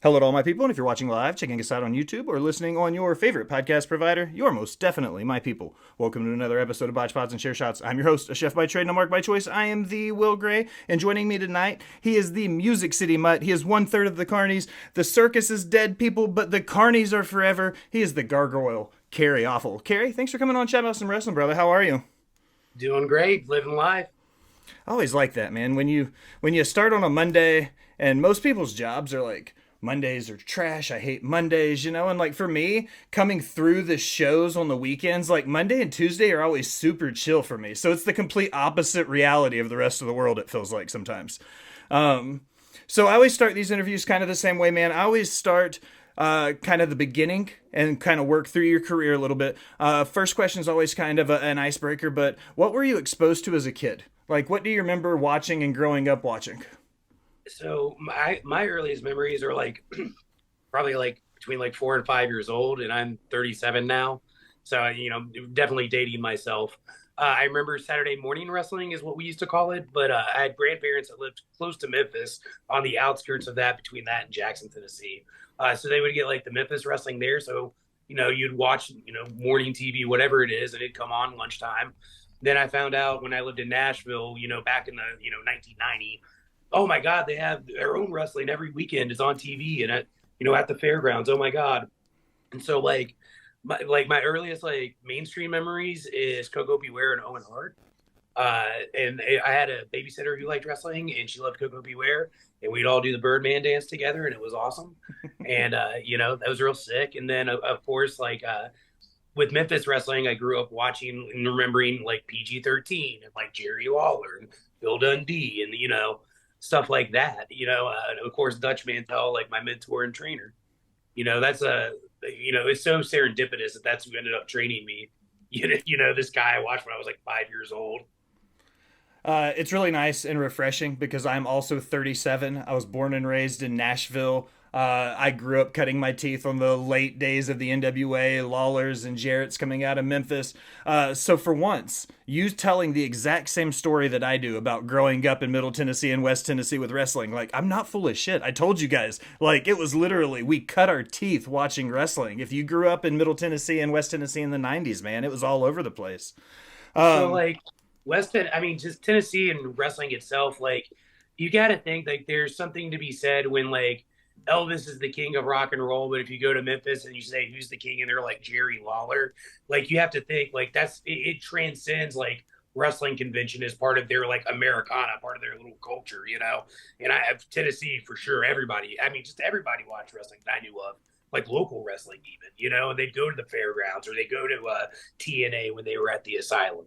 Hello to all my people, and if you're watching live, checking us out on YouTube, or listening on your favorite podcast provider, you're most definitely my people. Welcome to another episode of Botched and Share Shots. I'm your host, a chef by trade and a mark by choice. I am the Will Gray, and joining me tonight, he is the Music City Mutt. He is 1/3 of the Carnies. The circus is dead, people, but the Carnies are forever. He is the Gargoyle, Kerry Awful. Kerry, thanks for coming on, chat about some wrestling, brother. How are you? Doing great, living life. I always like that, man. When you start on a Monday, and most people's jobs are like, Mondays are trash. I hate Mondays, and like for me, coming through the shows on the weekends, like Monday and Tuesday are always super chill for me. So it's the complete opposite reality of the rest of the world, it feels like sometimes. So I always start these interviews kind of the same way, man. I always start kind of the beginning and kind of work through your career a little bit. First question is always kind of an icebreaker, but what were you exposed to as a kid? Like, what do you remember watching and growing up watching? So my earliest memories are like probably like between like 4 and 5 years old, and I'm 37 now. So definitely dating myself. I remember Saturday morning wrestling is what we used to call it, but I had grandparents that lived close to Memphis, on the outskirts of that, between that and Jackson, Tennessee. So they would get like the Memphis wrestling there. So you'd watch morning TV, whatever it is, and it'd come on lunchtime. Then I found out when I lived in Nashville, back in the 1990. Oh my God, they have their own wrestling every weekend. It's on TV and at the fairgrounds. Oh my God. And so my earliest like mainstream memories is Coco Beware and Owen Hart. And I had a babysitter who liked wrestling, and she loved Coco Beware, and we'd all do the Birdman dance together, and it was awesome. And that was real sick. And then of course, with Memphis wrestling, I grew up watching and remembering like PG-13 and like Jerry Lawler and Bill Dundee and stuff like that. And of course Dutch Mantel, like my mentor and trainer. That's it's so serendipitous that that's who ended up training me. This guy I watched when I was like 5 years old. It's really nice and refreshing because I'm also 37. I was born and raised in Nashville. I grew up cutting my teeth on the late days of the NWA, Lawlers and Jarrett's coming out of Memphis. So for once, you telling the exact same story that I do about growing up in Middle Tennessee and West Tennessee with wrestling, like, I'm not full of shit. I told you guys, like, it was literally, we cut our teeth watching wrestling. If you grew up in Middle Tennessee and West Tennessee in the 90s, man, it was all over the place. So Um, like I mean, just Tennessee and wrestling itself, like you got to think like there's something to be said when like Elvis is the king of rock and roll, but if you go to Memphis and you say who's the king, and they're like Jerry Lawler, like you have to think like it transcends like wrestling convention as part of their like Americana, part of their little culture, And I have Tennessee for sure. Everybody, I mean, just everybody watched wrestling that I knew of, like local wrestling even, and they'd go to the fairgrounds or they go to TNA when they were at the asylum.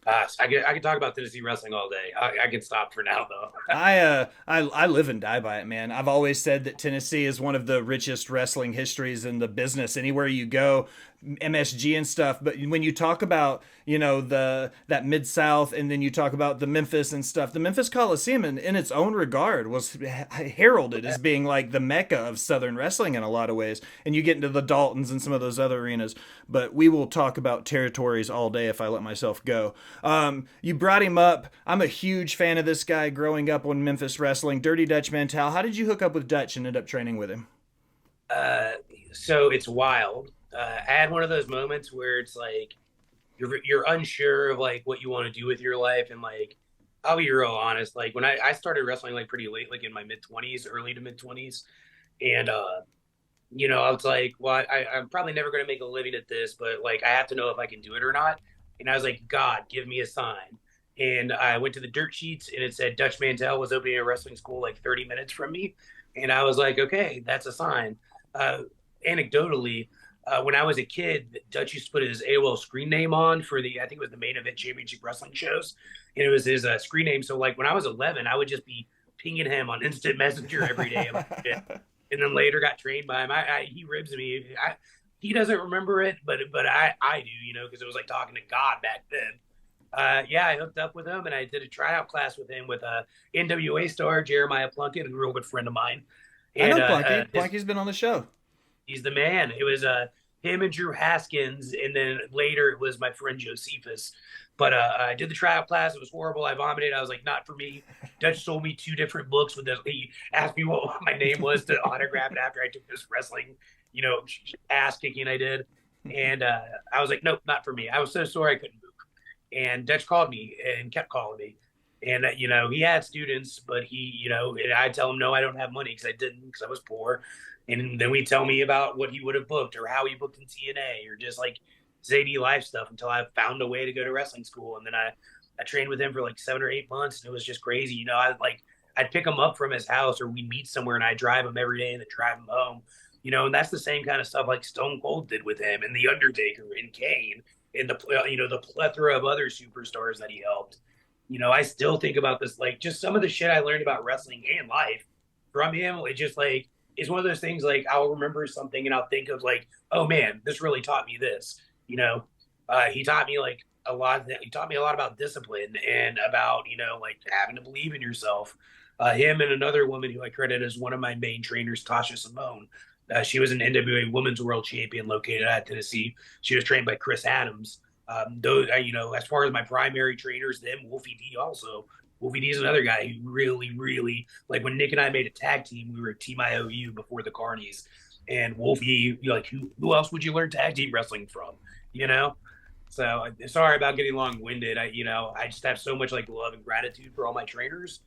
I could talk about Tennessee wrestling all day. I can stop for now though. I live and die by it, man. I've always said that Tennessee is one of the richest wrestling histories in the business. Anywhere you go, MSG and stuff. But when you talk about that MidSouth, and then you talk about the Memphis and stuff, the Memphis Coliseum in its own regard was heralded as being like the mecca of Southern wrestling in a lot of ways. And you get into the Daltons and some of those other arenas. But we will talk about territories all day if I let myself go. You brought him up. I'm a huge fan of this guy growing up on Memphis wrestling. Dirty Dutch Mantel. How did you hook up with Dutch and end up training with him? Uh, so it's wild. I had one of those moments where it's like you're unsure of like what you want to do with your life, and like I'll be real honest. Like when I started wrestling like pretty late, like in my mid 20s, early to mid 20s, and I was like, well, I'm probably never going to make a living at this, but like I have to know if I can do it or not. And I was like, God, give me a sign. And I went to the dirt sheets, and it said Dutch Mantel was opening a wrestling school like 30 minutes from me. And I was like, okay, that's a sign. Anecdotally, when I was a kid, Dutch used to put his AOL screen name on for I think it was the main event championship wrestling shows. And it was his screen name. So like when I was 11, I would just be pinging him on instant messenger every day. And then later got trained by him. He ribs me. He doesn't remember it, but I do, because it was like talking to God back then. I hooked up with him, and I did a tryout class with him with a NWA star, Jeremiah Plunkett, a real good friend of mine. I And know Plunky. Plunky's been on the show. he's the man. It was him and Drew Haskins, and then later it was my friend Josephus. But I did the tryout class. It was horrible. I vomited. I was like, not for me. Dutch sold me 2 different books with this. He asked me what my name was to autograph it after I took this wrestling, ass kicking I did. And I was like, nope, not for me. I was so sore I couldn't move. And Dutch called me and kept calling me. And, he had students, but and I'd tell him, no, I don't have money because I didn't, because I was poor. And then he'd tell me about what he would have booked or how he booked in TNA or just like zany life stuff until I found a way to go to wrestling school. And then I trained with him for like 7 or 8 months. And it was just crazy. I'd pick him up from his house or we'd meet somewhere and I'd drive him every day and then drive him home. And that's the same kind of stuff like Stone Cold did with him and The Undertaker and Kane and the plethora of other superstars that he helped. I still think about this, like just some of the shit I learned about wrestling and life from him. It just like, it's one of those things like I'll remember something and I'll think of like, oh man, this really taught me this. He taught me like a lot. He taught me a lot about discipline and about, like having to believe in yourself. Him and another woman who I credit as one of my main trainers, Tasha Simone. She was an NWA Women's World Champion located at Tennessee. She was trained by Chris Adams. Those, as far as my primary trainers, them, Wolfie D also. Wolfie D is another guy who really, really, like when Nick and I made a tag team, we were Team IOU before the Carnies. And Wolfie, like, who else would you learn tag team wrestling from? So sorry about getting long-winded. I just have so much like love and gratitude for all my trainers.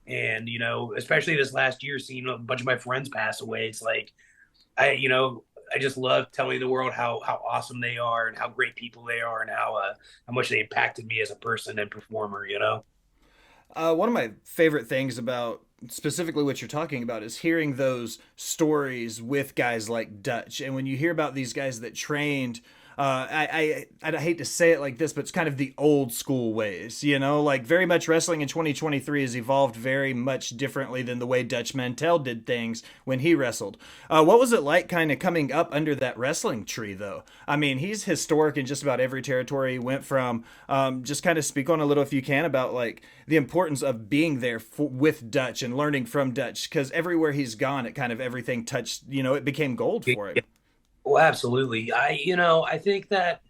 And, especially this last year, seeing a bunch of my friends pass away, it's like, I just love telling the world how awesome they are and how great people they are and how much they impacted me as a person and performer, One of my favorite things about specifically what you're talking about is hearing those stories with guys like Dutch. And when you hear about these guys that trained, I hate to say it like this, but it's kind of the old school ways, like very much wrestling in 2023 has evolved very much differently than the way Dutch Mantel did things when he wrestled. What was it like kind of coming up under that wrestling tree though? I mean, he's historic in just about every territory he went from. Just kind of speak on a little if you can about like the importance of being there with Dutch and learning from Dutch, because everywhere he's gone, it kind of everything touched, it became gold for him. Well, absolutely. I think that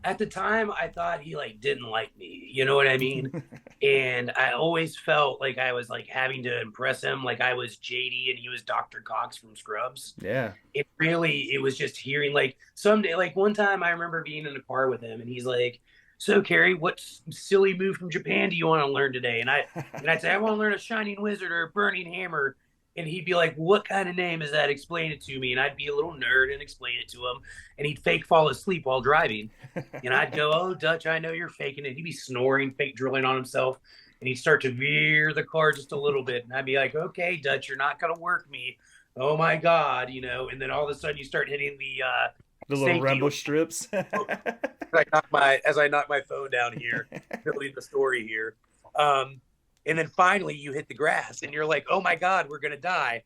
at the time I thought he like didn't like me, you know what I mean? And I always felt like I was like having to impress him, like I was JD and he was Dr. Cox from Scrubs. Yeah. It was just hearing like someday, like one time I remember being in a car with him and he's like, so Kerry, what silly move from Japan do you want to learn today? And I'd say, I want to learn a Shining Wizard or a Burning Hammer. And he'd be like, what kind of name is that? Explain it to me. And I'd be a little nerd and explain it to him. And he'd fake fall asleep while driving. And I'd go, oh, Dutch, I know you're faking it. He'd be snoring, fake drilling on himself. And he'd start to veer the car just a little bit. And I'd be like, okay, Dutch, you're not going to work me. Oh, my God, And then all of a sudden you start hitting the little rumble strips. As I knock my phone down here, building the story here. And then finally you hit the grass and you're like, oh my God, we're going to die.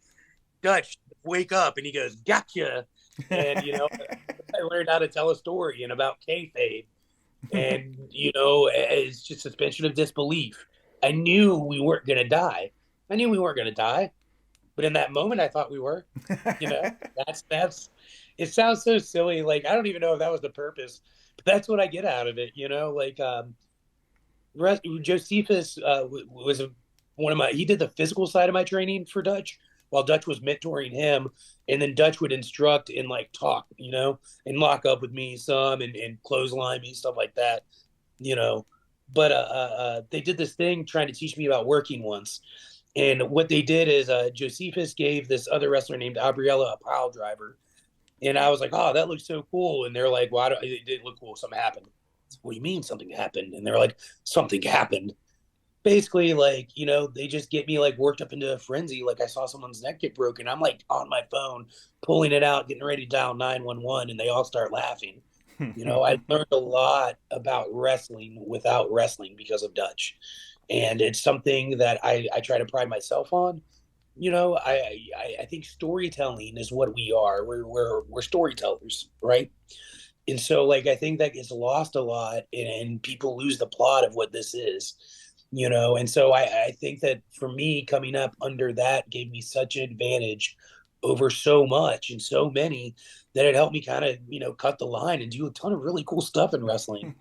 Dutch, wake up. And he goes, gotcha. And, I learned how to tell a story and about kayfabe. And, it's just suspension of disbelief. I knew we weren't going to die. But in that moment, I thought we were, that's, it sounds so silly. Like, I don't even know if that was the purpose, but that's what I get out of it, Josephus was he did the physical side of my training for Dutch while Dutch was mentoring him. And then Dutch would instruct and like talk, and lock up with me some and clothesline me, stuff like that, But they did this thing trying to teach me about working once. And what they did is Josephus gave this other wrestler named Gabriella a pile driver. And I was like, oh, that looks so cool. And they're like, well, it didn't look cool. Something happened. What do you mean something happened? And they're like, something happened. Basically, like, they just get me like worked up into a frenzy. Like I saw someone's neck get broken. I'm like on my phone, pulling it out, getting ready to dial 911, and they all start laughing. I learned a lot about wrestling without wrestling because of Dutch. And it's something that I try to pride myself on. I think storytelling is what we are. We're storytellers, right? And so, like, I think that gets lost a lot, and people lose the plot of what this is, And so I think that for me, coming up under that gave me such an advantage over so much and so many that it helped me kind of, cut the line and do a ton of really cool stuff in wrestling.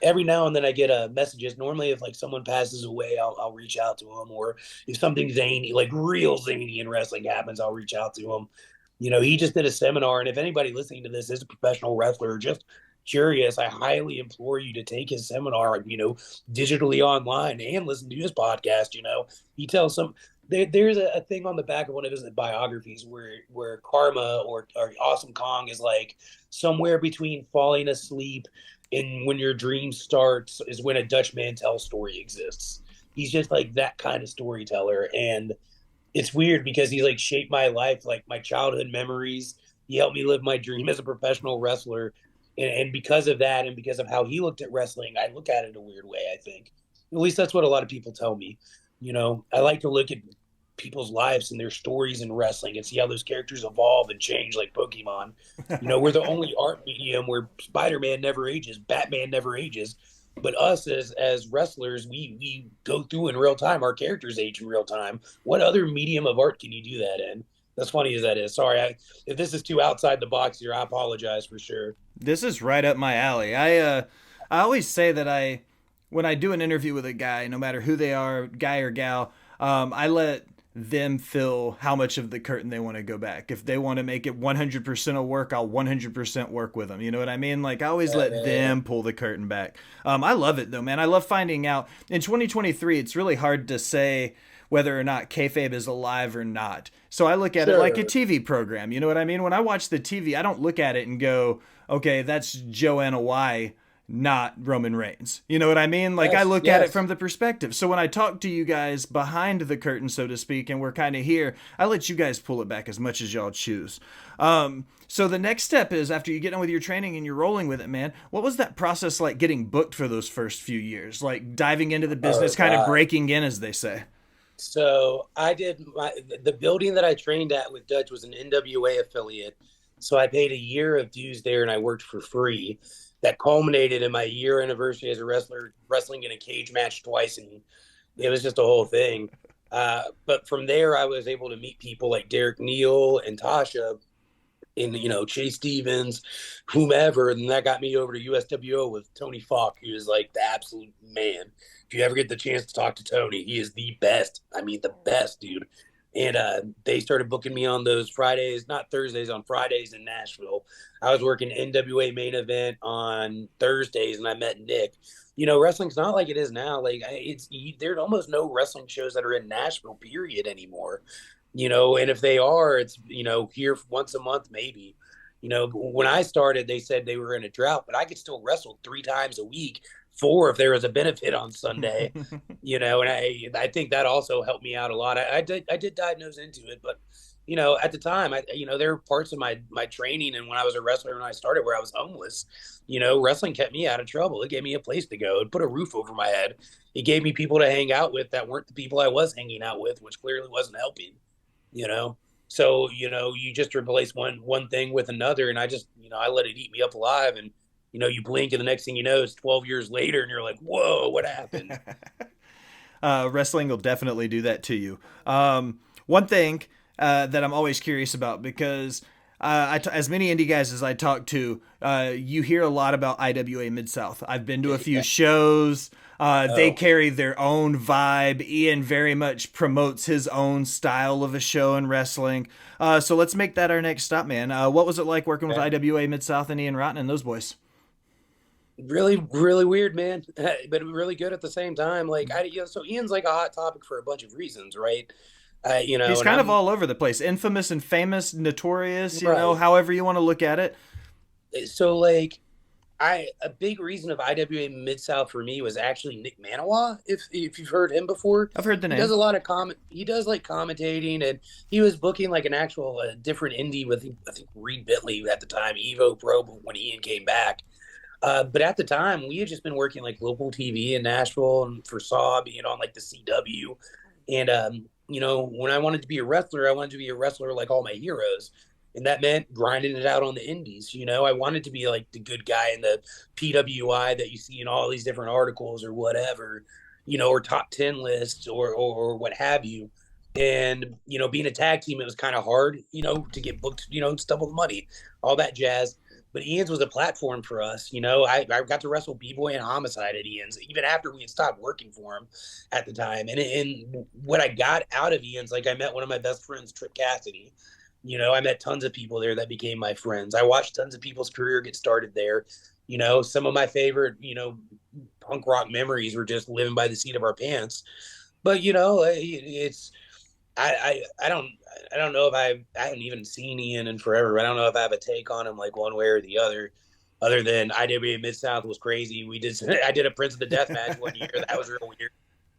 Every now and then I get messages. Normally, if like someone passes away, I'll reach out to them, or if something zany, like real zany in wrestling happens, I'll reach out to him. He just did a seminar, and if anybody listening to this is a professional wrestler, or just curious, I highly implore you to take his seminar, digitally online and listen to his podcast. He tells some. There's a thing on the back of one of his biographies where Karma or Awesome Kong is like somewhere between falling asleep and when your dream starts is when a Dutch Mantel story exists. He's just like that kind of storyteller. And it's weird because he like shaped my life, like my childhood memories. He helped me live my dream as a professional wrestler. And because of that, and because of how he looked at wrestling, I look at it a weird way, I think. At least that's what a lot of people tell me. I like to look at people's lives and their stories in wrestling and see how those characters evolve and change like Pokemon. We're the only art medium where Spider-Man never ages, Batman never ages. But us as wrestlers, we go through in real time. Our characters age in real time. What other medium of art can you do that in? As funny as that is. Sorry, if this is too outside the box here, I apologize for sure. This is right up my alley. I always say that when I do an interview with a guy, no matter who they are, guy or gal, I let them fill how much of the curtain they want to go back. If they want to make it 100% of work, I'll 100% work with them. You know what I mean? Like I always let them pull the curtain back. I love it though, man. I love finding out. In 2023, it's really hard to say whether or not kayfabe is alive or not. So I look at it like a TV program. You know what I mean? When I watch the TV, I don't look at it and go, okay, that's Joanna Y, not Roman Reigns. You know what I mean? Like I look at it from the perspective. So when I talk to you guys behind the curtain, so to speak, and we're kind of here, I let you guys pull it back as much as y'all choose. So the next step is after you get on with your training and you're rolling with it, man, what was that process like getting booked for those first few years? Like diving into the business, kind of breaking in, as they say. So I did the building that I trained at with Dutch was an NWA affiliate. So I paid a year of dues there and I worked for free. That culminated in my year anniversary as a wrestler, wrestling in a cage match twice. And it was just a whole thing. But from there, I was able to meet people like Derek Neal and Tasha and, Chase Stevens, whomever. And that got me over to USWO with Tony Falk, who is like the absolute man. If you ever get the chance to talk to Tony, he is the best. I mean, the best, dude. And they started booking me on those Fridays, not Thursdays, on Fridays in Nashville. I was working NWA main event on Thursdays, and I met Nick. Wrestling's not like it is now. Like there's almost no wrestling shows that are in Nashville, period, anymore. And if they are, it's here once a month, maybe. When I started, they said they were in a drought, but I could still wrestle 3 times a week, 4 if there was a benefit on Sunday. And I think that also helped me out a lot. I did diagnose into it, but at the time, there were parts of my training and when I was a wrestler when I started where I was homeless. Wrestling kept me out of trouble. It gave me a place to go. It put a roof over my head. It gave me people to hang out with that weren't the people I was hanging out with, which clearly wasn't helping. So you just replace one thing with another, and I just I let it eat me up alive, and you blink and the next thing you know it's 12 years later and you're like, whoa, what happened? Wrestling will definitely do that to you. One thing that I'm always curious about, because as many indie guys as I talk to, you hear a lot about IWA MidSouth. I've been to a few shows. They carry their own vibe. Ian very much promotes his own style of a show in wrestling. So let's make that our next stop, man. What was it like working with IWA MidSouth and Ian Rotten and those boys? Really, really weird, man, but really good at the same time. Like, so Ian's like a hot topic for a bunch of reasons, right? He's kind of all over the place, infamous and famous, notorious, however you want to look at it. So like, a big reason of IWA MidSouth for me was actually Nick Manawa. If you've heard him before, I've heard the name. He does a lot of He does like commentating, and he was booking like an actual different indie with I think Reed Bentley at the time, Evo Pro, when Ian came back. But at the time, we had just been working like local TV in Nashville and for Saw, being on like the CW. And, when I wanted to be a wrestler, I wanted to be a wrestler like all my heroes. And that meant grinding it out on the indies. I wanted to be like the good guy in the PWI that you see in all these different articles or whatever, or top 10 lists or what have you. And, being a tag team, it was kind of hard, to get booked, double the money, all that jazz. But Ian's was a platform for us. I got to wrestle B-Boy and Homicide at Ian's, even after we had stopped working for him at the time. And what I got out of Ian's, like I met one of my best friends, Trip Cassidy. I met tons of people there that became my friends. I watched tons of people's career get started there. Some of my favorite, punk rock memories were just living by the seat of our pants. But, it's I don't know if I haven't even seen Ian in forever. I don't know if I have a take on him like one way or the other than IWA MidSouth was crazy. I did a Prince of the Death match one year. That was real weird.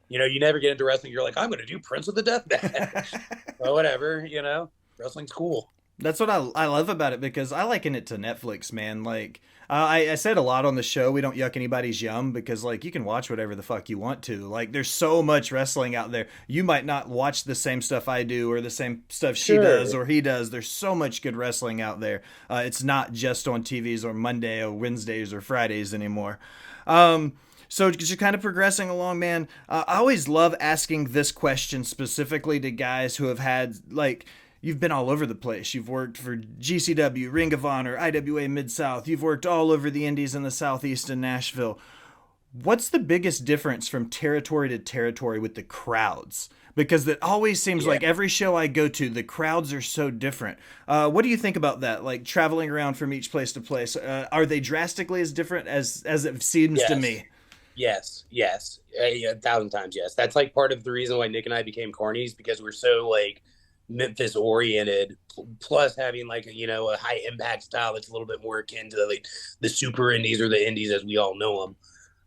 You never get into wrestling. You're like, I'm going to do Prince of the Death match. Well, whatever, wrestling's cool. That's what I love about it, because I liken it to Netflix, man. Like, I said a lot on the show, we don't yuck anybody's yum, because, like, you can watch whatever the fuck you want to. Like, there's so much wrestling out there. You might not watch the same stuff I do or the same stuff she does or he does. There's so much good wrestling out there. It's not just on TVs or Monday or Wednesdays or Fridays anymore. So you're kind of progressing along, man. I always love asking this question specifically to guys who have had, like, you've been all over the place. You've worked for GCW, Ring of Honor, IWA MidSouth. You've worked all over the indies in the Southeast and Nashville. What's the biggest difference from territory to territory with the crowds? Because it always seems like every show I go to, the crowds are so different. What do you think about that? Like, traveling around from each place to place, are they drastically as different as it seems to me? Yes. 1,000 times yes. That's like part of the reason why Nick and I became Carnies, because we're so like Memphis oriented, plus having like a high impact style that's a little bit more akin to like the super indies or the indies as we all know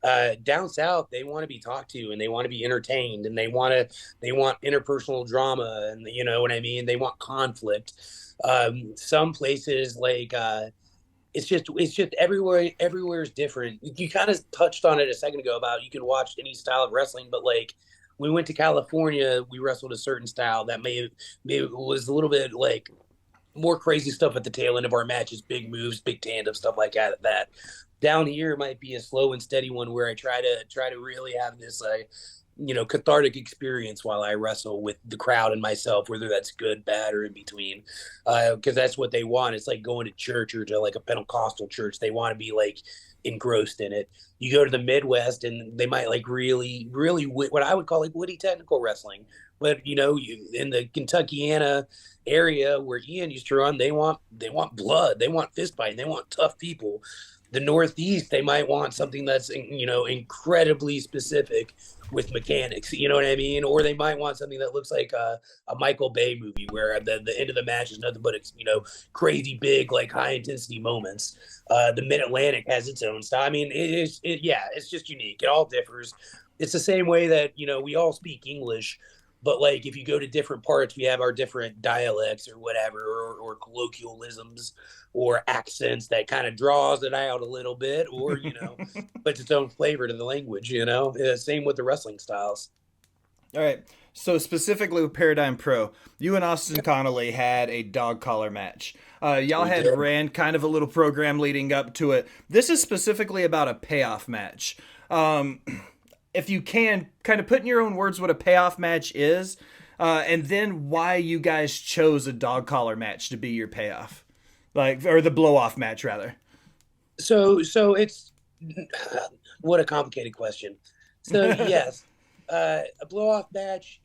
them. Down south, they want to be talked to and they want to be entertained, and they want interpersonal drama, and you know what I mean. They want conflict. Some places like it's just everywhere is different. You kind of touched on it a second ago about you can watch any style of wrestling, but like we went to California, we wrestled a certain style that maybe was a little bit like more crazy stuff at the tail end of our matches, big moves, big tandem stuff like that. Down here might be a slow and steady one where I try to really have this cathartic experience while I wrestle with the crowd and myself, whether that's good, bad, or in between, because that's what they want. It's like going to church or to like a Pentecostal church. They want to be like engrossed in it. You go to the Midwest and they might like really what I would call like witty technical wrestling, but in the Kentuckiana area where Ian used to run, they want blood, they want fist fighting, they want tough people. The Northeast, they might want something that's incredibly specific with mechanics, you know what I mean? Or they might want something that looks like a Michael Bay movie where the end of the match is nothing but crazy big, like high intensity moments. The Mid Atlantic has its own style. I mean, it's just unique. It all differs. It's the same way that we all speak English, but like if you go to different parts, we have our different dialects or whatever, or colloquialisms or accents that kind of draws it out a little bit, or puts its own flavor to the language. Same with the wrestling styles. All right. So specifically with Paradigm Pro, you and Austin Connolly had a dog collar match. Y'all had ran kind of a little program leading up to it. This is specifically about a payoff match. If you can, kind of put in your own words what a payoff match is, and then why you guys chose a dog collar match to be your payoff, or the blow off match rather. So it's what a complicated question. So yes, a blow off match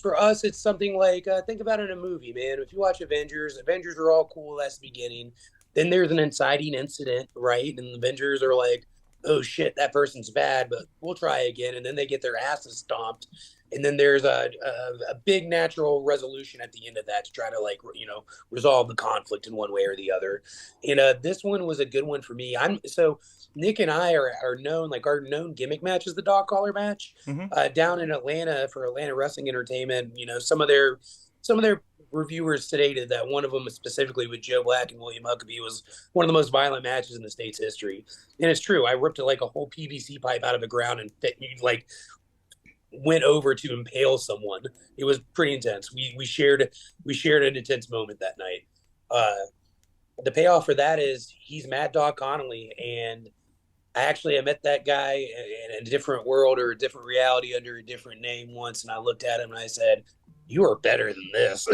for us, it's something like think about it in a movie, man. If you watch Avengers are all cool. That's the beginning. Then there's an inciting incident, right? And the Avengers are like, oh shit, that person's bad, but we'll try again. And then they get their asses stomped. And then there's a big natural resolution at the end of that to try to resolve the conflict in one way or the other. And this one was a good one for me. So Nick and I are known, like our known gimmick match is the dog collar match. Down in Atlanta for Atlanta Wrestling Entertainment. Some of their reviewers stated that one of them, specifically with Joe Black and William Huckabee, was one of the most violent matches in the state's history. And it's true. I ripped like a whole PVC pipe out of the ground and went over to impale someone. It was pretty intense. We shared an intense moment that night. The payoff for that is he's Mad Dog Connolly, and I met that guy in a different world or a different reality under a different name once, and I looked at him and I said, you are better than this.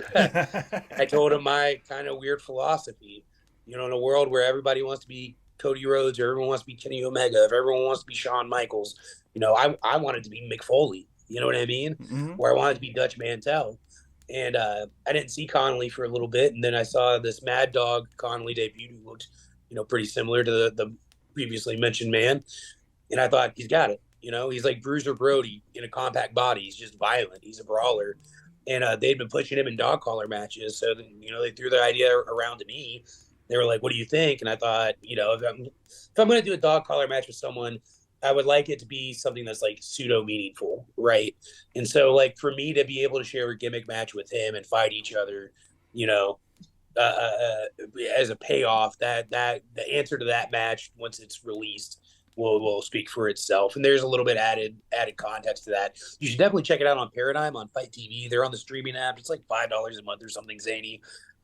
I told him my kind of weird philosophy. In a world where everybody wants to be Cody Rhodes or everyone wants to be Kenny Omega, if everyone wants to be Shawn Michaels, I wanted to be Mick Foley. You know what I mean? Hmm. Where I wanted to be Dutch Mantel. And I didn't see Connolly for a little bit, and then I saw this Mad Dog Connolly debut who looked, pretty similar to the previously mentioned man. And I thought he's got it. He's like Bruiser Brody in a compact body. He's just violent. He's a brawler. And they'd been pushing him in dog collar matches. So, they threw the idea around to me. They were like, what do you think? And I thought, if I'm going to do a dog collar match with someone, I would like it to be something that's like pseudo meaningful, right? And so, like, for me to be able to share a gimmick match with him and fight each other, you know, uh, uh, as a payoff, that the answer to that match once it's released will speak for itself. And there's a little bit added context to that. You should definitely check it out on Paradigm on Fight TV. They're on the streaming app. It's like $5 a month or something zany,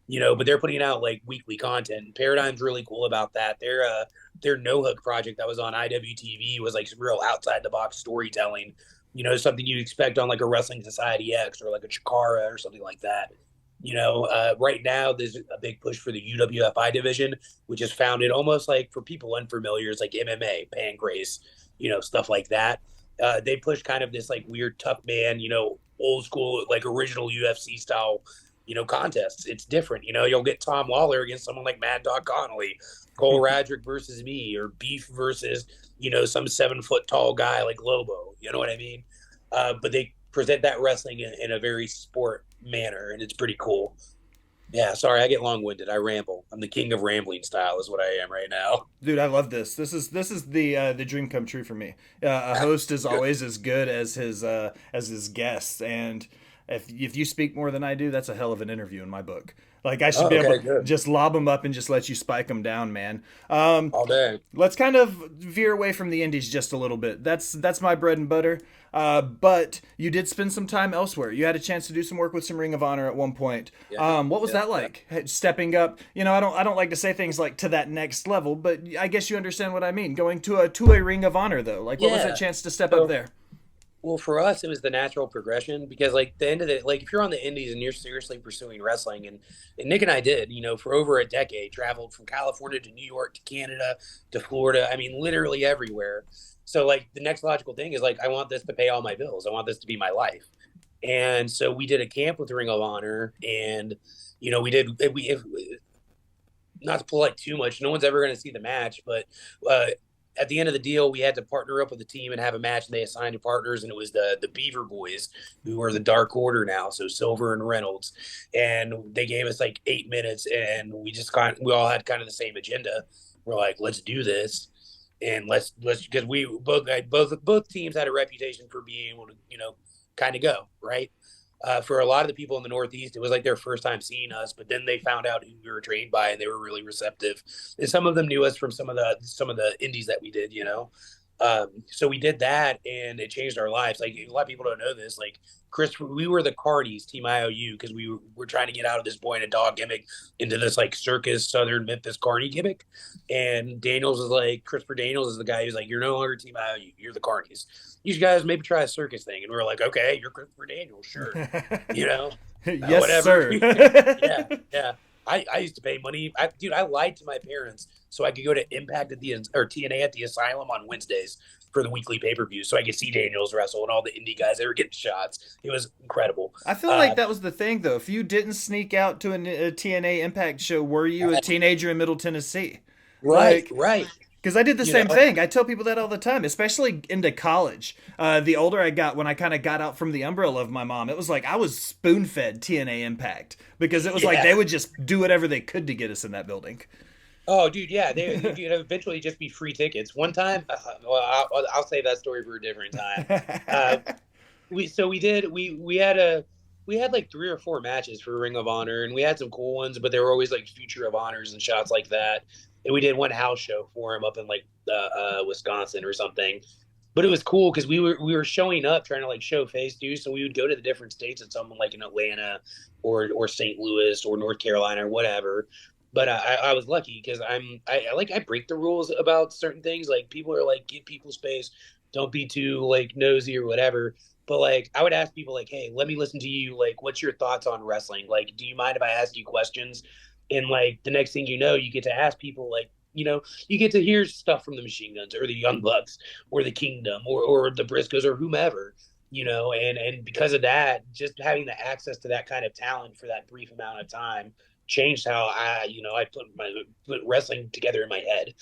but they're putting out like weekly content. Paradigm's really cool about that. Their no hook project that was on IWTV was like real outside the box storytelling. Something you'd expect on like a Wrestling Society X or like a Chikara or something like that. Right now there's a big push for the UWFI division, which is founded almost like for people unfamiliar, it's like MMA, Pancrase, stuff like that. They push kind of this like weird tough man, old school, like original UFC style, contests. It's different. You'll get Tom Lawler against someone like Mad Dog Connolly, Cole Radrick versus me, or Beef versus, some 7 foot tall guy like Lobo. You know what I mean? But they present that wrestling in a very sport manner, and it's pretty cool. Yeah, sorry, I get long-winded. I ramble. I'm the king of rambling style is what I am right now. Dude, I love this. This is the dream come true for me. A host is always as good as his guests, and if you speak more than I do, that's a hell of an interview in my book. Like I should be able to Good. just lob them up and just let you spike them down, man. All day. Let's kind of veer away from the indies just a little bit. That's my bread and butter. But you did spend some time elsewhere. You had a chance to do some work with some Ring of Honor at one point. Yeah. What was that like? Stepping up. I don't like to say things like to that next level, but I guess you understand what I mean. Going to a Ring of Honor though. Like, what was that chance to step up there? Well, for us, it was the natural progression because, like, the end of like, if you're on the indies and you're seriously pursuing wrestling, and Nick and I did, for over a decade, traveled from California to New York to Canada to Florida. I mean, literally everywhere. So, like, the next logical thing is, like, I want this to pay all my bills. I want this to be my life. And so we did a camp with Ring of Honor, and, not to pull like too much, no one's ever going to see the match, but at the end of the deal, we had to partner up with the team and have a match, and they assigned to partners, and it was the Beaver Boys, who are the Dark Order now, so Silver and Reynolds, and they gave us like 8 minutes, and we all had kind of the same agenda. We're like, let's do this, and let's because we both teams had a reputation for being able to kind of go right. For a lot of the people in the Northeast, it was like their first time seeing us, but then they found out who we were trained by, and they were really receptive. And some of them knew us from some of the indies that we did, So we did that, and it changed our lives. Like, a lot of people don't know this. Like, Chris, we were the Carnies, Team IOU, because we were trying to get out of this boy in a dog gimmick into this like circus Southern Memphis Carney gimmick. And Daniels is like, Christopher Daniels is the guy who's like, you're no longer Team IOU, you're the Carnies. You guys maybe try a circus thing. And we were like, okay, you're Christopher Daniels, sure. Yes, whatever. sir. Yeah. I used to pay money. I lied to my parents so I could go to Impact or TNA at the Asylum on Wednesdays for the weekly pay-per-view so I could see Daniels wrestle and all the indie guys. They were getting shots. It was incredible. I feel like that was the thing, though. If you didn't sneak out to a TNA Impact show, were you a teenager in Middle Tennessee? Right. Because I did the same thing. I tell people that all the time, especially into college. The older I got, when I kind of got out from the umbrella of my mom, it was like I was spoon-fed TNA Impact because it was like they would just do whatever they could to get us in that building. Oh, dude, yeah. They eventually just be free tickets. One time, I'll save that story for a different time. We had like 3 or 4 matches for Ring of Honor, and we had some cool ones, but they were always like Future of Honors and shots like that. And we did one house show for him up in like Wisconsin or something. But it was cool because we were showing up trying to like show face too. So we would go to the different states and someone like in Atlanta or St. Louis or North Carolina or whatever. But I was lucky because I break the rules about certain things. Like, people are like, give people space. Don't be too like nosy or whatever. But like, I would ask people like, hey, let me listen to you. Like, what's your thoughts on wrestling? Like, do you mind if I ask you questions? And like, the next thing you know, you get to ask people like, you get to hear stuff from the Machine Guns or the Young Bucks or the Kingdom or the Briscoes or whomever, and because of that, just having the access to that kind of talent for that brief amount of time changed how I put wrestling together in my head.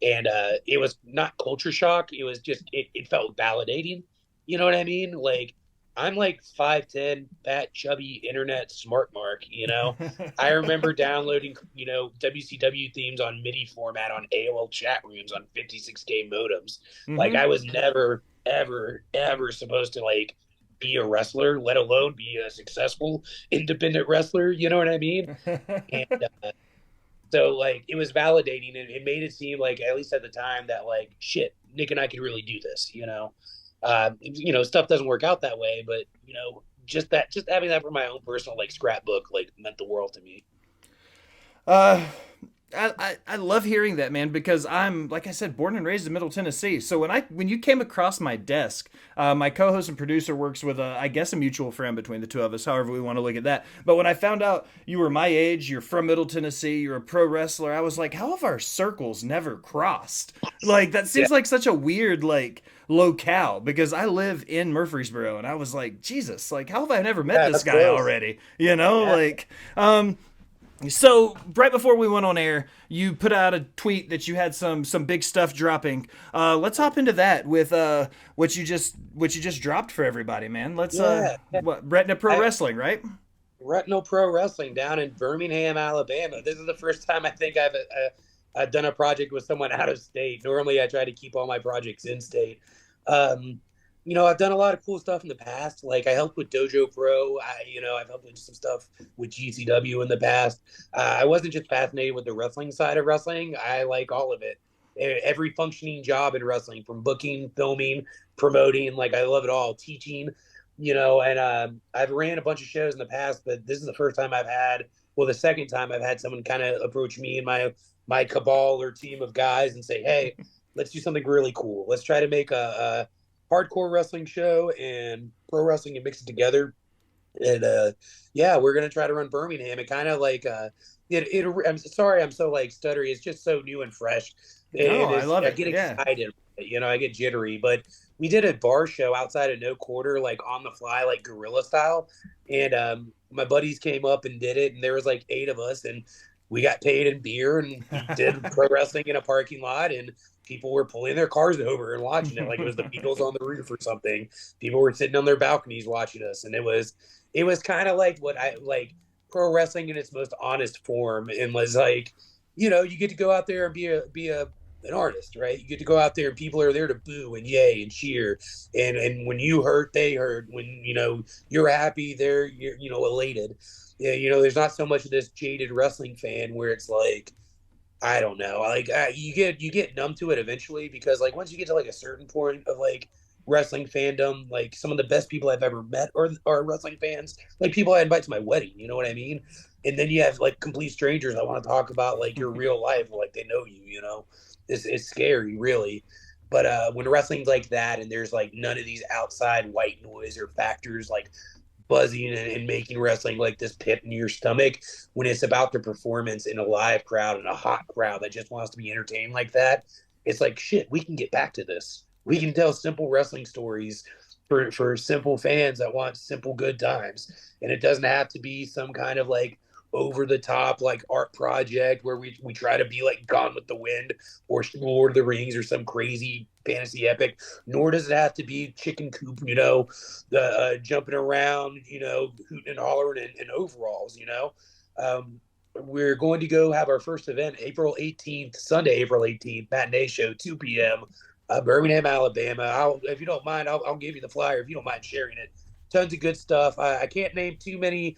And it was not culture shock. It was just, it felt validating. You know what I mean? Like, I'm like 5'10", fat, chubby, internet smart mark. I remember downloading, WCW themes on MIDI format on AOL chat rooms on 56K modems. Like, I was never, ever, ever supposed to like be a wrestler, let alone be a successful independent wrestler. You know what I mean? And so like, it was validating, and it made it seem like, at least at the time, that like, shit, Nick and I could really do this. Stuff doesn't work out that way, but just having that for my own personal like scrapbook like meant the world to me. Uh, I love hearing that, man, because I'm, like I said, born and raised in Middle Tennessee. So when you came across my desk, my co-host and producer works with I guess a mutual friend between the two of us, however we want to look at that. But when I found out you were my age, you're from Middle Tennessee, you're a pro wrestler, I was like, how have our circles never crossed? Like, that seems like such a weird like locale, because I live in Murfreesboro, and I was like, Jesus, like, how have I never met this guy already? Like, so right before we went on air, you put out a tweet that you had some big stuff dropping. Let's hop into that with what you just dropped for everybody, man. Let's Retina Pro Wrestling, right? Retinal Pro Wrestling down in Birmingham, Alabama. This is the first time I think I've done a project with someone out of state. Normally, I try to keep all my projects in state. I've done a lot of cool stuff in the past. Like, I helped with Dojo Pro. I've helped with some stuff with GCW in the past. I wasn't just fascinated with the wrestling side of wrestling. I like all of it. Every functioning job in wrestling, from booking, filming, promoting. Like, I love it all. Teaching, and I've ran a bunch of shows in the past, but this is the first time the second time I've had someone kind of approach me and my cabal or team of guys and say, hey, let's do something really cool. Let's try to make a hardcore wrestling show and pro wrestling and mix it together. And we're gonna try to run Birmingham. It kind of like I'm sorry, I'm so like stuttery. It's just so new and fresh. I love it. I get excited. I get jittery. But we did a bar show outside of No Quarter, like on the fly, like guerrilla style. And my buddies came up and did it, and there was like 8 of us, and we got paid in beer, and we did pro wrestling in a parking lot, and people were pulling their cars over and watching it like it was the Beatles on the roof or something. People were sitting on their balconies watching us, and it was kind of like what I like, pro wrestling in its most honest form, and was like, you get to go out there and be an artist, right? You get to go out there and people are there to boo and yay and cheer, and when you hurt, they hurt. When you're happy, you're elated. Yeah, there's not so much of this jaded wrestling fan where it's like, I don't know, like you get numb to it eventually, because like once you get to like a certain point of like wrestling fandom, like some of the best people I've ever met are wrestling fans, like people I invite to my wedding, you know what I mean? And then you have like complete strangers that want to talk about like your real life, like they know you. It's scary, really. But when wrestling's like that, and there's like none of these outside white noise or factors like buzzing and making wrestling like this pit in your stomach, when it's about the performance in a live crowd and a hot crowd that just wants to be entertained like that, it's like, shit, we can get back to this. We can tell simple wrestling stories for simple fans that want simple good times. And it doesn't have to be some kind of like over the top like art project where we try to be like Gone with the Wind or Lord of the Rings or some crazy fantasy epic, nor does it have to be chicken coop, the jumping around, hooting and hollering in overalls. We're going to go have our first event April 18th, Sunday, April 18th, matinee show, 2 p.m. Birmingham, Alabama. If you don't mind, I'll give you the flyer if you don't mind sharing it. tons of good stuff. I can't name too many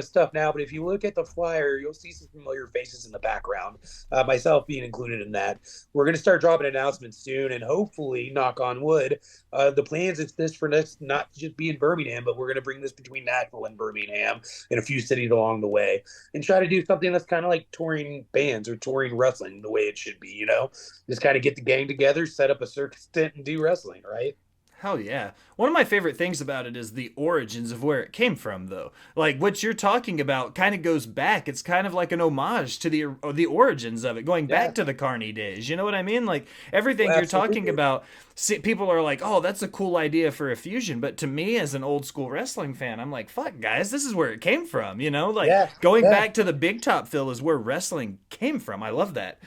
stuff now, but if you look at the flyer, you'll see some familiar faces in the background, myself being included in that. We're going to start dropping announcements soon, and hopefully, knock on wood, the plans is this for next not just be in Birmingham, but we're going to bring this between Nashville and Birmingham and a few cities along the way, and try to do something that's kind of like touring bands or touring wrestling the way it should be. Just kind of get the gang together, set up a circus tent, and do wrestling, right? Hell yeah. One of my favorite things about it is the origins of where it came from, though. Like what you're talking about kind of goes back. It's kind of like an homage to the origins of it, going Yeah. back to the Carney days. You know what I mean? Like everything Well, you're talking absolutely. about, people are like, oh, that's a cool idea for a fusion. But to me, as an old school wrestling fan, I'm like, fuck, guys, this is where it came from. Like Yeah, going yeah. back to the big top fill is where wrestling came from. I love that.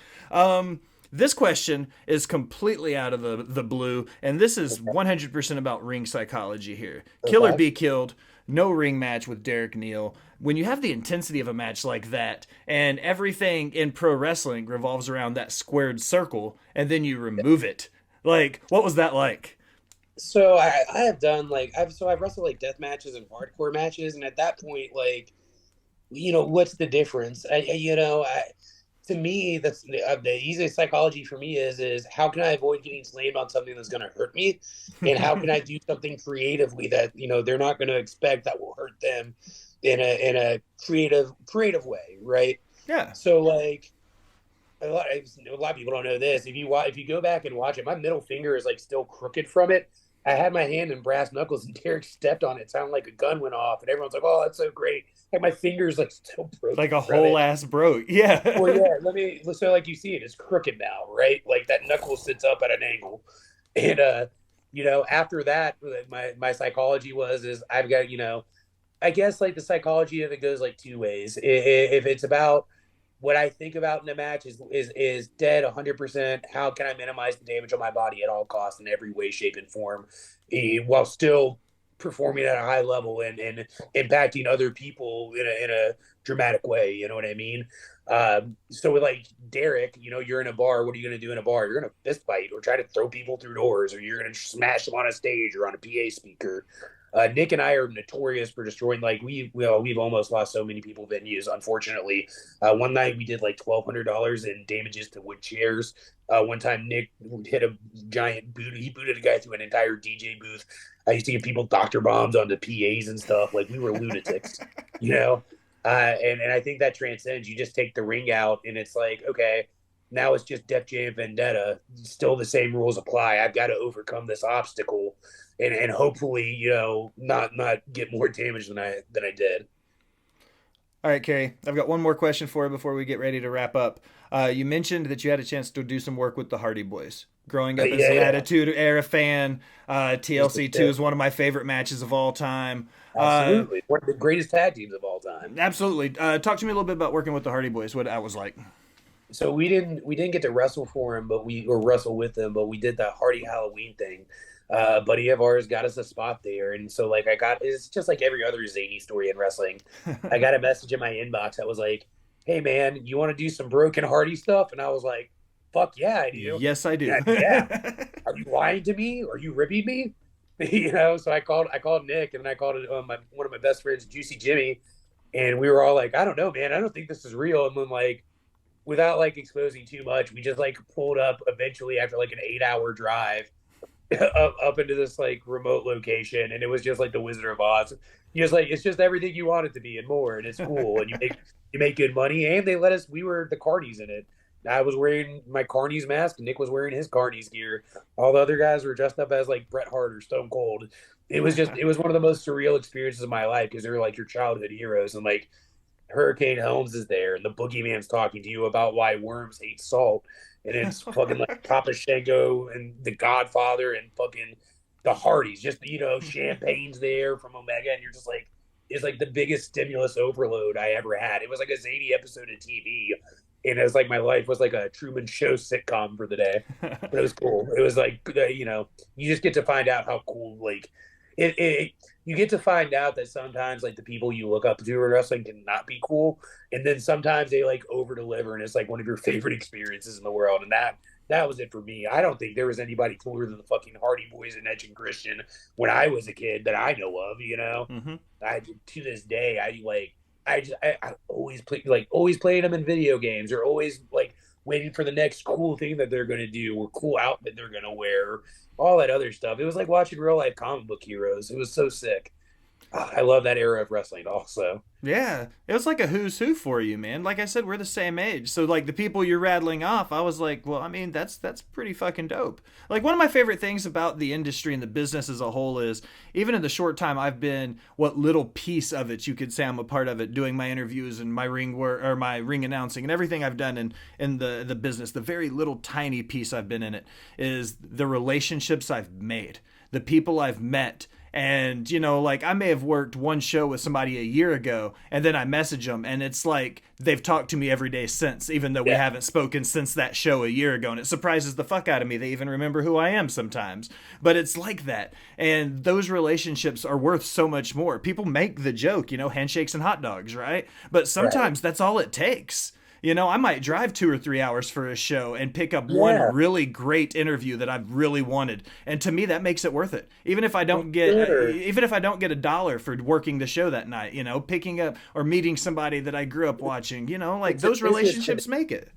This question is completely out of the blue, and this is 100% about ring psychology here. Kill or Okay. be killed, no ring match with Derek Neal. When you have the intensity of a match like that, and everything in pro wrestling revolves around that squared circle, and then you remove it, like, what was that like? So I have done like I've wrestled like death matches and hardcore matches, and at that point, like, what's the difference? To me, that's the easiest psychology for me is how can I avoid getting slammed on something that's going to hurt me, and how can I do something creatively that they're not going to expect that will hurt them in a creative way, right? Yeah. So like a lot of people don't know this. If you go back and watch it, my middle finger is like still crooked from it. I had my hand in brass knuckles, and Derek stepped on it. It sounded like a gun went off, and everyone's like, "Oh, that's so great!" Like my fingers like still Like broken a from whole it. ass broke. Yeah. Well, yeah. So like you see it, it's crooked now, right? Like that knuckle sits up at an angle, and after that, my psychology is I've got I guess like the psychology of it goes like two ways. If it's about what I think about in a match is dead 100%. How can I minimize the damage on my body at all costs in every way, shape, and form, while still performing at a high level and impacting other people in a dramatic way. You know what I mean? So with like Derek, you're in a bar. What are you going to do in a bar? You're going to fist fight or try to throw people through doors, or you're going to smash them on a stage or on a PA speaker. Nick and I are notorious for destroying. Like we've almost lost so many people venues. Unfortunately, one night we did like $1,200 in damages to wood chairs. One time Nick hit a giant boot. He booted a guy through an entire DJ booth. I used to give people doctor bombs on the PAs and stuff. Like we were lunatics, you know. And I think that transcends. You just take the ring out, and it's like, okay, now it's just Def Jam Vendetta. Still the same rules apply. I've got to overcome this obstacle, and hopefully, not get more damage than I did. All right, Kerry, I've got one more question for you before we get ready to wrap up. You mentioned that you had a chance to do some work with the Hardy Boys. Growing up as Yeah, an yeah, Attitude Era fan, piece of TLC 2 shit. is one of my favorite matches of all time. Absolutely, one of the greatest tag teams of all time. Absolutely. Talk to me a little bit about working with the Hardy Boys, what that was like. So we didn't get to wrestle for him, or wrestle with him, but we did that Hardy Halloween thing. A buddy of ours got us a spot there, and so like it's just like every other zany story in wrestling. I got a message in my inbox that was like, "Hey man, you want to do some Broken Hardy stuff?" And I was like, "Fuck yeah, I do." Yes, I do. Yeah, yeah. Are you lying to me? Are you ripping me? So I called Nick, and then I called one of my best friends, Juicy Jimmy, and we were all like, "I don't know, man. I don't think this is real." And then like, without like exposing too much, we just like pulled up eventually after like an 8-hour drive up into this like remote location, and it was just like the Wizard of Oz. It's just everything you want it to be and more, and it's cool, and you make good money, and they let us. We were the Carnies in it. I was wearing my Carnies mask, and Nick was wearing his Carnies gear. All the other guys were dressed up as like Bret Hart or Stone Cold. It was one of the most surreal experiences of my life because they were like your childhood heroes, and like Hurricane Helms is there, and the Boogeyman's talking to you about why worms hate salt, and it's fucking like Papa Shango and the Godfather and fucking the Hardys. Just champagne's there from Omega, and you're just like, it's like the biggest stimulus overload I ever had. It was like a zany episode of TV, and it was like my life was like a Truman Show sitcom for the day. But it was cool. It was like you just get to find out how cool like it you get to find out that sometimes like the people you look up to in wrestling can not be cool, and then sometimes they like over deliver, and it's like one of your favorite experiences in the world, and that was it for me. I don't think there was anybody cooler than the fucking Hardy Boys and Edge and Christian when I was a kid that I know of. You know, Mm-hmm. I to this day I like I always play like always playing them in video games or always like waiting for the next cool thing that they're gonna do or cool outfit they're gonna wear, all that other stuff. It was like watching real life comic book heroes. It was so sick. I love that era of wrestling also. Yeah, it was like a who's who for you, man. Like I said, we're the same age, so like the people you're rattling off, I was like, well, I mean, that's pretty fucking dope. Like one of my favorite things about the industry and the business as a whole is, even in the short time I've been, what little piece of it you could say I'm a part of it, doing my interviews and my ring work or my ring announcing and everything I've done in the business, the very little tiny piece I've been in it is the relationships I've made, the people I've met. And, you know, like I may have worked one show with somebody a year ago and then I message them and it's like they've talked to me every day since, even though we Yeah, haven't spoken since that show a year ago. And it surprises the fuck out of me. They even remember who I am sometimes. But it's like that. And those relationships are worth so much more. People make the joke, you know, handshakes and hot dogs, right? But right. sometimes that's all it takes. You know, I might drive 2 or 3 hours for a show and pick up one Yeah, really great interview that I've really wanted, and to me that makes it worth it. for sure. Even if I don't get $1 for working the show that night, you know, picking up or meeting somebody that I grew up watching, you know, like It's a those business. relationships make it.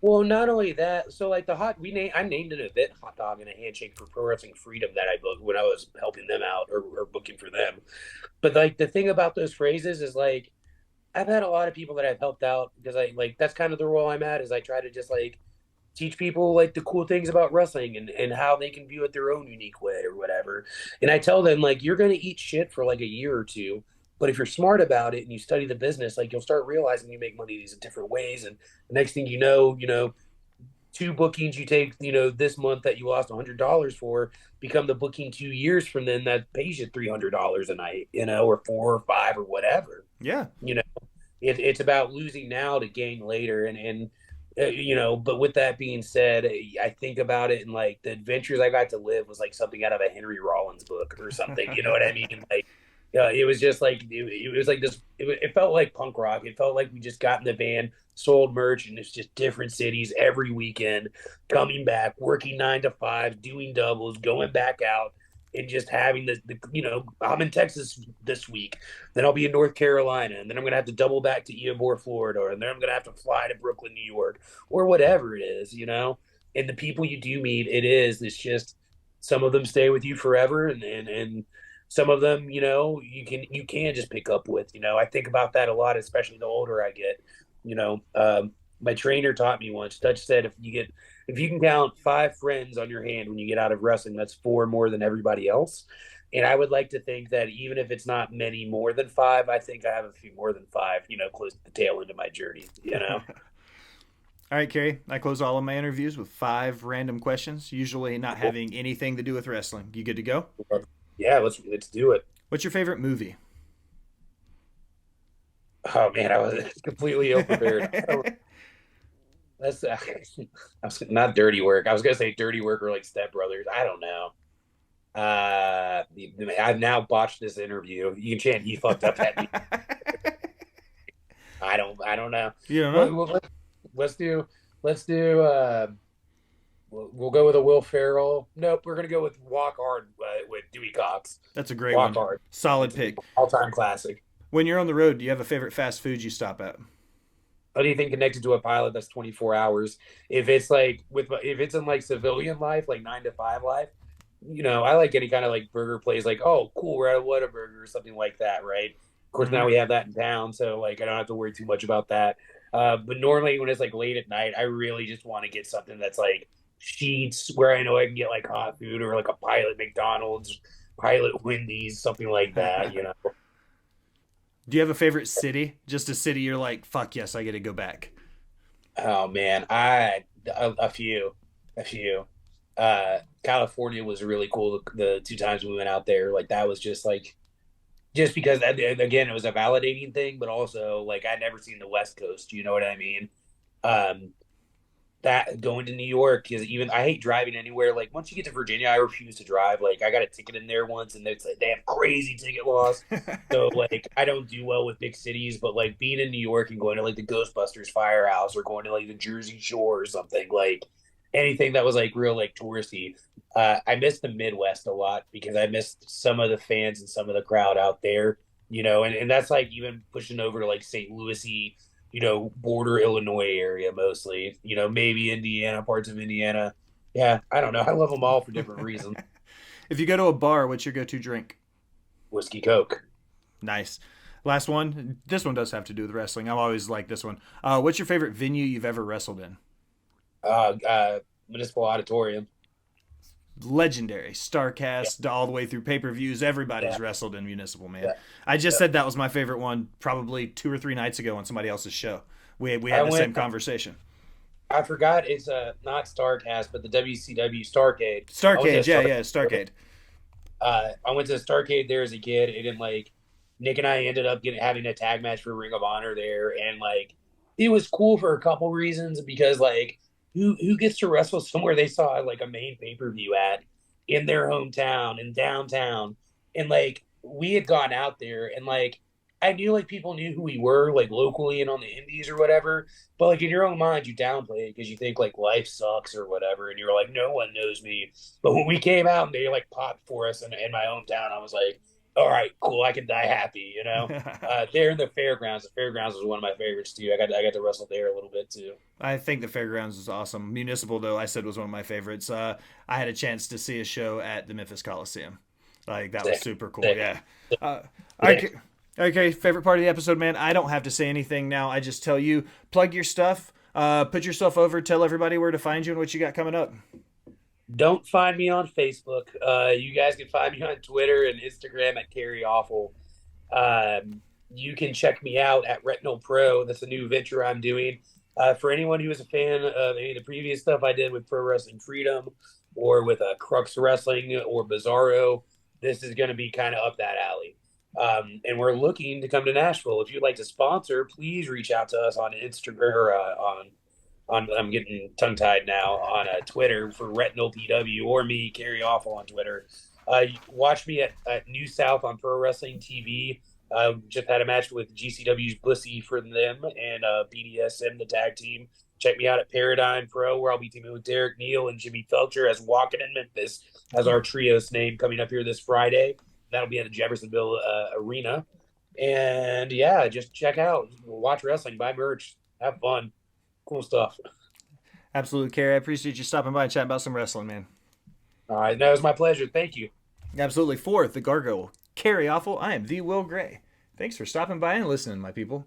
Well, not only that, so like the hot I named an event hot dog and a handshake for Pro Wrestling Freedom that I booked when I was helping them out or booking for them. But like the thing about those phrases is like I've had a lot of people that I've helped out because I like that's kind of the role I'm at is I try to just like teach people like the cool things about wrestling and how they can view it their own unique way or whatever. And I tell them like you're gonna eat shit for like a year or two, but if you're smart about it and you study the business, like you'll start realizing you make money these different ways. And the next thing you know, two bookings you take, you know, this month that you lost $100 for become the booking 2 years from then that pays you $300 a night, you know, or four or five or whatever. Yeah. You know, it's about losing now to gain later, and you know. But with that being said, I think about it and like the adventures I got to live was like something out of a Henry Rollins book or something. You know what I mean? Like, yeah, it was just like it was like this. It felt like punk rock. It felt like we just got in the van, sold merch, and it's just different cities every weekend, coming back, working 9 to 5, doing doubles, going back out, and just having the you know, I'm in Texas this week, then I'll be in North Carolina, and then I'm gonna have to double back to E104, Florida, and then I'm gonna have to fly to Brooklyn, New York, or whatever it is, you know. And the people you do meet, it's just some of them stay with you forever, and some of them, you know, you can just pick up with. You know, I think about that a lot, especially the older I get. You know, my trainer taught me once. Dutch said if you can count 5 friends on your hand when you get out of wrestling, that's 4 more than everybody else. And I would like to think that even if it's not many more than 5, I think I have a few more than 5, you know, close to the tail end of my journey, you know? All right, Kerry. I close all of my interviews with 5 random questions, usually not having anything to do with wrestling. You good to go? Yeah, let's do it. What's your favorite movie? Oh man, I was completely ill prepared. That's I was not Dirty Work. I was gonna say Dirty Work or like Step Brothers. I don't know. I've now botched this interview. You can chant "you fucked up" at me. I don't know. You don't know? Well, let's do let's do. We'll go with a Will Ferrell. Nope, we're gonna go with Walk Hard with Dewey Cox. That's a great Walk one. Hard. Solid It's an pick. all-time classic. When you're on the road, do you have a favorite fast food you stop at? Anything connected to a pilot that's 24 hours. If it's like if it's in like civilian life, like 9 to 5 life, you know, I like any kind of like burger place, like, oh, cool, we're at a Whataburger or something like that, right? Of course, Mm-hmm. now we have that in town, so like I don't have to worry too much about that. But normally when it's like late at night, I really just want to get something that's like sheets where I know I can get like hot food or like a pilot McDonald's, pilot Wendy's, something like that, you know. Do you have a favorite city? Just a city you're like, fuck yes, I get to go back. Oh man, a few, a few. California was really cool. The 2 times we went out there, like that was just like just because again it was a validating thing, but also like I'd never seen the West Coast. You know what I mean? Um, that going to New York because even I hate driving anywhere. Like once you get to Virginia, I refuse to drive. Like I got a ticket in there once, and it's like they have crazy ticket laws. So like I don't do well with big cities, but like being in New York and going to like the Ghostbusters Firehouse or going to like the Jersey Shore or something like anything that was like real like touristy. I missed the Midwest a lot because I missed some of the fans and some of the crowd out there, and that's like even pushing over to like St. Louis-y, border Illinois area mostly, maybe Indiana, parts of Indiana. Yeah, I don't know. I love them all for different reasons. If you go to a bar, what's your go-to drink? Whiskey Coke. Nice. Last one. This one does have to do with wrestling. I've always liked this one. What's your favorite venue you've ever wrestled in? Municipal Auditorium. Legendary. Yeah, Starcast all the way through pay-per-views. Everybody's yeah, wrestled in Municipal, man. yeah, I just yeah. said that was my favorite one probably 2 or 3 nights ago on somebody else's show. We I had the same went. conversation. I forgot it's not Starcast, but the WCW Starcade. I went to a Starcade, yeah, yeah, Starcade. I went to Starcade there as a kid, and then like Nick and I ended up having a tag match for Ring of Honor there, and like it was cool for a couple reasons because like who gets to wrestle somewhere they saw like a main pay per view at in their hometown in downtown, and like we had gone out there, and like I knew like people knew who we were like locally and on the indies or whatever, but like in your own mind you downplay it because you think like life sucks or whatever, and you're like no one knows me. But when we came out and they like popped for us in my hometown, I was like, all right, cool, I can die happy, There in the fairgrounds. The fairgrounds was one of my favorites too. I got to wrestle there a little bit too. I think the fairgrounds was awesome. Municipal, though, I said was one of my favorites. I had a chance to see a show at the Memphis Coliseum. Like that was Sick, super cool. sick, Yeah. Uh, okay. sick. Okay. Favorite part of the episode, man. I don't have to say anything now. I just tell you, plug your stuff. Put yourself over. Tell everybody where to find you and what you got coming up. Don't find me on Facebook. You guys can find me on Twitter and Instagram at Kerry Awful. You can check me out at Retinal Pro. That's a new venture I'm doing. For anyone who is a fan of any of the previous stuff I did with Pro Wrestling Freedom or with Crux Wrestling or Bizarro, this is going to be kind of up that alley. And we're looking to come to Nashville. If you'd like to sponsor, please reach out to us on Instagram or on I'm getting tongue tied now on Twitter for Retinal PW or me, Kerry Awful on Twitter. Watch me at New South on Pro Wrestling TV. Just had a match with GCW's Blissy for them and BDSM, the tag team. Check me out at Paradigm Pro, where I'll be teaming with Derek Neal and Jimmy Felcher as Walking in Memphis as our trios name coming up here this Friday. That'll be at the Jeffersonville Arena. And yeah, just check out, watch wrestling, buy merch, have fun. Cool stuff. Absolutely, Carrie. I appreciate you stopping by and chatting about some wrestling, man. All right. No, it was my pleasure. Thank you. Absolutely. Fourth, the Gargoyle. Carrie Awful. I am the Will Gray. Thanks for stopping by and listening, my people.